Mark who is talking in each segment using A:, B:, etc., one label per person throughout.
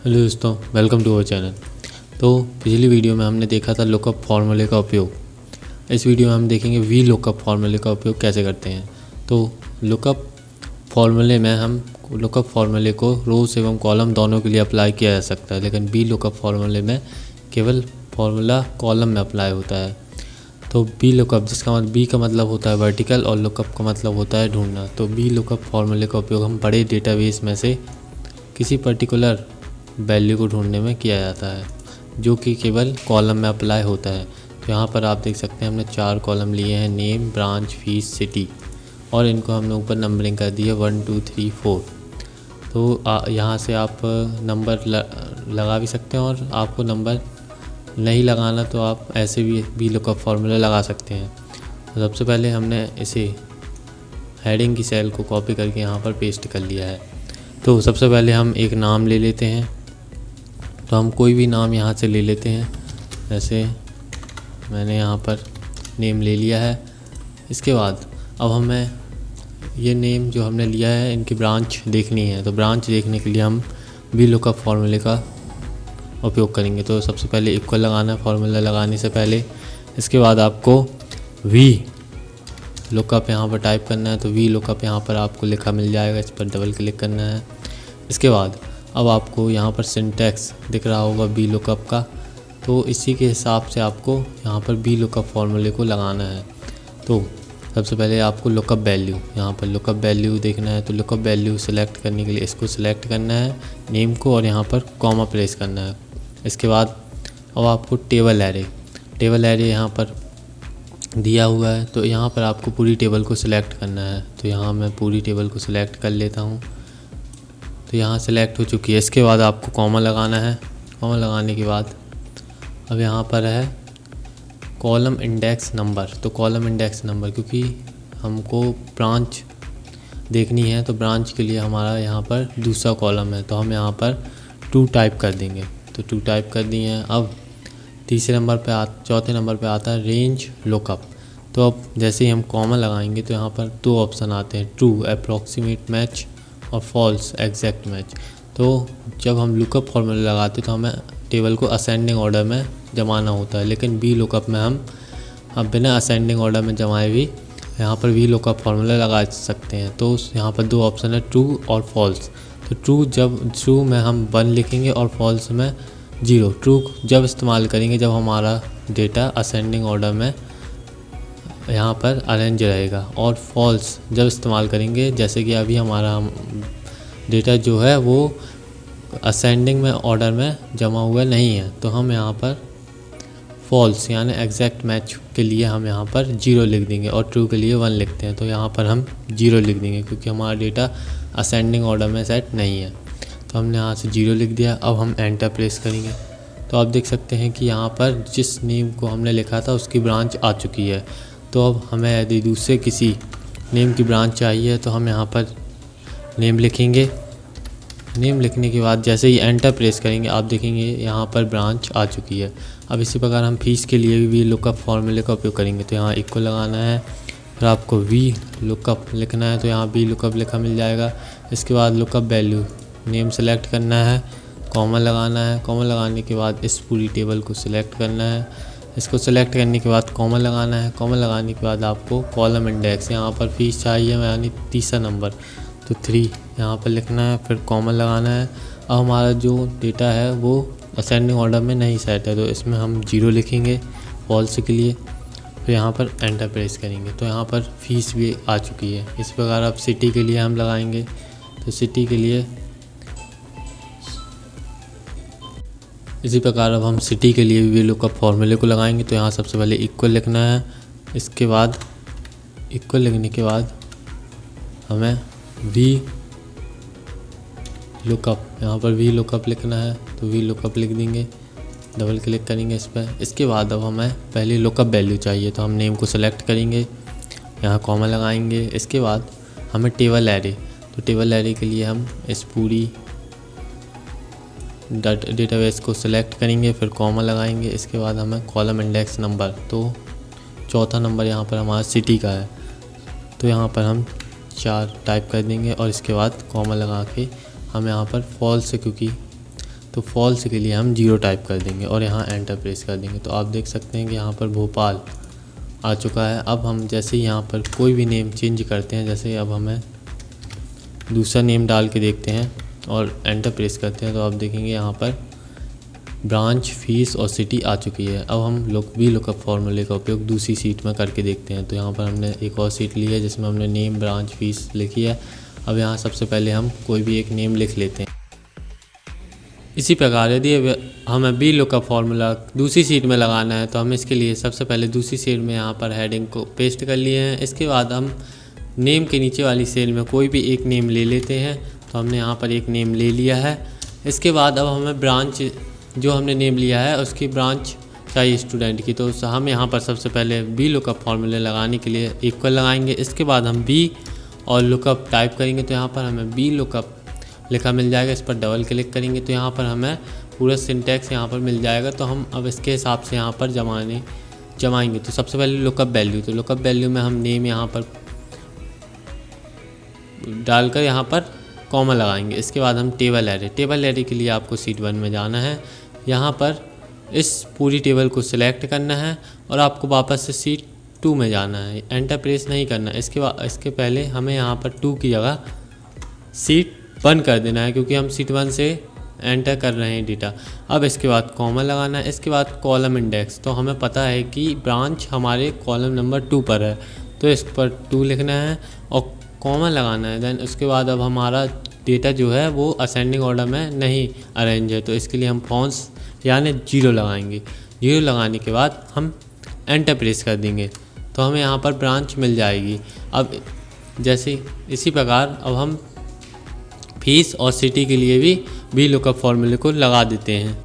A: Hello दोस्तों, welcome to our channel. तो पिछली वीडियो में हमने देखा था लुकअप फार्मूले का उपयोग। इस वीडियो में हम देखेंगे वी लुकअप फार्मूले का उपयोग कैसे करते हैं। तो लुकअप फार्मूले में हम लुकअप फार्मूले को रोज़ एवं कॉलम दोनों के लिए अप्लाई किया जा सकता है, लेकिन वी लुकअप फार्मूले में केवल फार्मूला कॉलम में अप्लाई होता है। तो वी लुकअप जिसका वी का मतलब होता है वर्टिकल और लुकअप का मतलब होता है ढूंढना। तो वी लुकअप फार्मूले का उपयोग हम बड़े डेटाबेस में से किसी पर्टिकुलर वैल्यू को ढूंढने में किया जाता है, जो कि केवल कॉलम में अप्लाई होता है। तो यहाँ पर आप देख सकते हैं हमने 4 कॉलम लिए हैं, नेम, ब्रांच, फीस, सिटी, और इनको हमने ऊपर नंबरिंग कर दी है 1 2 3 4। तो यहाँ से आप नंबर लगा भी सकते हैं, और आपको नंबर नहीं लगाना तो आप ऐसे भी लुकअप फार्मूला लगा सकते हैं। तो सबसे पहले हमने इसे हेडिंग की सेल को कॉपी करके यहाँ पर पेस्ट कर लिया है। तो सबसे पहले हम एक नाम ले लेते हैं। तो हम कोई भी नाम यहाँ से ले लेते हैं, जैसे मैंने यहाँ पर नेम ले लिया है। इसके बाद अब हमें ये नेम जो हमने लिया है इनकी ब्रांच देखनी है। तो ब्रांच देखने के लिए हम वी लुकअप फार्मूले का उपयोग करेंगे। तो सबसे पहले इक्वल लगाना है फार्मूला लगाने से पहले। इसके बाद आपको वी लुकअप यहाँ पर टाइप करना है। तो वी लुकअप यहाँ पर आपको लिखा मिल जाएगा, इस पर डबल क्लिक करना है। इसके बाद अब आपको यहाँ पर सिंटैक्स दिख रहा होगा वी लुकअप का, तो इसी के हिसाब से आपको यहाँ पर वी लुकअप फार्मूले को लगाना है। तो सबसे पहले आपको लुकअप वैल्यू, यहाँ पर लुकअप वैल्यू देखना है। तो लुकअप वैल्यू सेलेक्ट करने के लिए इसको सिलेक्ट करना है, नेम को, और यहाँ पर कॉमा प्रेस करना है। इसके बाद अब आपको टेबल एरे यहाँ पर दिया हुआ है, तो यहाँ पर आपको पूरी टेबल को सिलेक्ट करना है। तो यहाँ मैं पूरी टेबल को सिलेक्ट कर लेता हूँ। तो यहाँ सेलेक्ट हो चुकी है। इसके बाद आपको कॉमा लगाना है। कॉमा लगाने के बाद अब यहाँ पर है कॉलम इंडेक्स नंबर। तो कॉलम इंडेक्स नंबर, क्योंकि हमको ब्रांच देखनी है, तो ब्रांच के लिए हमारा यहाँ पर दूसरा कॉलम है, तो हम यहाँ पर 2 टाइप कर देंगे। तो 2 टाइप कर दिए हैं। अब चौथे नंबर पे आता है रेंज लुकअप। तो अब जैसे ही हम कॉमा लगाएंगे तो यहाँ पर 2 ऑप्शन आते हैं, ट्रू अप्रॉक्सीमेट मैच और फॉल्स एग्जैक्ट मैच। तो जब हम लुकअप फार्मूला लगाते तो हमें टेबल को असेंडिंग ऑर्डर में जमाना होता है, लेकिन वी लुकअप में हम अब बिना असेंडिंग ऑर्डर में जमाए भी यहाँ पर वी लुकअप फार्मूला लगा सकते हैं। तो यहाँ पर 2 ऑप्शन है, ट्रू और फॉल्स। तो ट्रू में हम 1 लिखेंगे और फॉल्स में 0। ट्रू जब इस्तेमाल करेंगे जब हमारा डेटा असेंडिंग ऑर्डर में यहाँ पर अरेंज रहेगा, और फॉल्स जब इस्तेमाल करेंगे जैसे कि अभी हमारा डेटा जो है वो असेंडिंग में ऑर्डर में जमा हुआ नहीं है, तो हम यहाँ पर फॉल्स यानी एग्जैक्ट मैच के लिए हम यहाँ पर 0 लिख देंगे, और ट्रू के लिए 1 लिखते हैं तो यहाँ पर हम 0 लिख देंगे, क्योंकि हमारा डेटा असेंडिंग ऑर्डर में सेट नहीं है। तो हमने यहाँ से 0 लिख दिया। अब हम एंटर प्रेस करेंगे तो आप देख सकते हैं कि यहाँ पर जिस नेम को हमने लिखा था उसकी ब्रांच आ चुकी है। तो अब हमें यदि दूसरे किसी नेम की ब्रांच चाहिए तो हम यहाँ पर नेम लिखेंगे। नेम लिखने के बाद जैसे ही एंटर प्रेस करेंगे आप देखेंगे यहाँ पर ब्रांच आ चुकी है। अब इसी प्रकार हम फीस के लिए भी लुकअप फार्मूले का उपयोग करेंगे। तो यहाँ इक्वल लगाना है, फिर आपको वी लुकअप लिखना है, तो यहाँ वी लुकअप लिखा मिल जाएगा। इसके बाद लुकअप वैल्यू नेम सेलेक्ट करना है, कॉमा लगाना है। कॉमा लगाने के बाद इस पूरी टेबल को सिलेक्ट करना है। इसको सेलेक्ट करने के बाद कॉमा लगाना है। कॉमा लगाने के बाद आपको कॉलम इंडेक्स, यहाँ पर फीस चाहिए यानी तीसरा नंबर, तो 3 यहाँ पर लिखना है, फिर कॉमा लगाना है। अब हमारा जो डेटा है वो असेंडिंग ऑर्डर में नहीं सेट है, तो इसमें हम 0 लिखेंगे फॉल्स के लिए, फिर यहाँ पर एंटर प्रेस करेंगे तो यहाँ पर फीस भी आ चुकी है। इस प्रकार अब सिटी के लिए हम लगाएंगे। तो सिटी के लिए इसी प्रकार अब हम सिटी के लिए भी लुकअप फार्मूले को लगाएंगे। तो यहाँ सबसे पहले इक्वल लिखना है। इसके बाद इक्वल लिखने के बाद हमें वी लुकअप, यहाँ पर वी लुकअप लिखना है, तो वी लुकअप लिख देंगे, डबल क्लिक करेंगे इस पर। इसके बाद अब हमें पहले लुकअप वैल्यू चाहिए, तो हम नेम को सेलेक्ट करेंगे, यहाँ कॉमा लगाएंगे। इसके बाद हमें टेबल एरे, तो टेबल एरे के लिए हम इस पूरी डेटाबेस को सिलेक्ट करेंगे, फिर कॉमा लगाएंगे। इसके बाद हमें कॉलम इंडेक्स नंबर, तो चौथा नंबर यहाँ पर हमारा सिटी का है, तो यहाँ पर हम 4 टाइप कर देंगे, और इसके बाद कॉमा लगा के हम यहाँ पर फॉल्स, क्योंकि तो फॉल्स के लिए हम 0 टाइप कर देंगे और यहाँ एंटर प्रेस कर देंगे। तो आप देख सकते हैं कि यहाँ पर भोपाल आ चुका है। अब हम जैसे यहाँ पर कोई भी नेम चेंज करते हैं, जैसे अब हमें दूसरा नेम डाल के देखते हैं और एंटर प्रेस करते हैं, तो आप देखेंगे यहाँ पर ब्रांच, फीस और सिटी आ चुकी है। अब हम वी लुकअप फॉर्मूले का उपयोग दूसरी सीट में करके देखते हैं। तो यहाँ पर हमने एक और सीट ली है जिसमें हमने नेम, ब्रांच, फीस लिखी है। अब यहाँ सबसे पहले हम कोई भी एक नेम लिख लेते हैं। इसी प्रकार यदि हमें वी लुकअप फॉर्मूला दूसरी सीट में लगाना है तो हम इसके लिए सबसे पहले दूसरी सीट में यहाँ पर हेडिंग को पेस्ट कर लिए हैं। इसके बाद हम नेम के नीचे वाली सेल में कोई भी एक नेम ले लेते हैं। तो हमने यहाँ पर एक नेम ले लिया है। इसके बाद अब हमें ब्रांच, जो हमने नेम लिया है उसकी ब्रांच चाहिए स्टूडेंट की। तो हम यहाँ पर सबसे पहले वी लुकअप फॉर्मूले लगाने के लिए इक्वल लगाएंगे। इसके बाद हम वी और लुकअप टाइप करेंगे तो यहाँ पर हमें वी लुकअप लिखा मिल जाएगा। इस पर डबल क्लिक करेंगे तो यहाँ पर हमें पूरा सिंटैक्स यहाँ पर मिल जाएगा। तो हम अब इसके हिसाब से यहाँ पर जमाएंगे। तो सबसे पहले लुकअप वैल्यू, तो लुकअप वैल्यू में हम नेम यहाँ पर डालकर यहाँ पर कॉमा लगाएंगे। इसके बाद हम टेबल एरे के लिए आपको सीट 1 में जाना है। यहाँ पर इस पूरी टेबल को सिलेक्ट करना है और आपको वापस से सीट 2 में जाना है, एंटर प्रेस नहीं करना। इसके पहले हमें यहाँ पर 2 की जगह सीट 1 कर देना है, क्योंकि हम सीट 1 से एंटर कर रहे हैं डेटा। अब इसके बाद कॉमा लगाना है। इसके बाद कॉलम इंडेक्स, तो हमें पता है कि ब्रांच हमारे कॉलम नंबर 2 पर है, तो इस पर 2 लिखना है और कॉमा लगाना है। देन उसके बाद अब हमारा डेटा जो है वो असेंडिंग ऑर्डर में नहीं अरेंज है, तो इसके लिए हम फॉन्स यानी 0 लगाएंगे। 0 लगाने के बाद हम एंटर प्रेस कर देंगे तो हमें यहाँ पर ब्रांच मिल जाएगी। अब जैसे इसी प्रकार अब हम फीस और सिटी के लिए भी वी लुकअप फॉर्मूले को लगा देते हैं।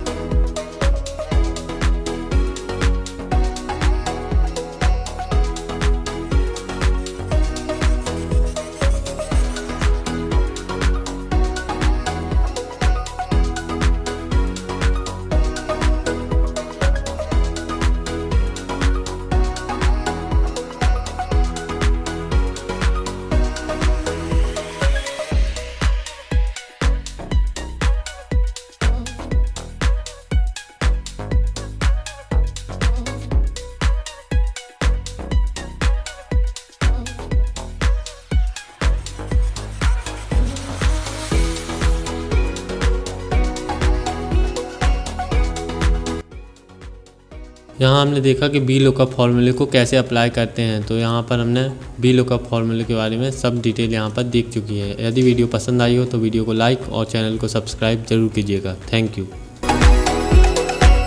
A: यहाँ हमने देखा कि वी लुकअप फॉर्मूले को कैसे अप्लाई करते हैं। तो यहाँ पर हमने वी लुकअप फॉर्मूले के बारे में सब डिटेल यहाँ पर देख चुकी है। यदि वीडियो पसंद आई हो तो वीडियो को लाइक और चैनल को सब्सक्राइब जरूर कीजिएगा। Thank you.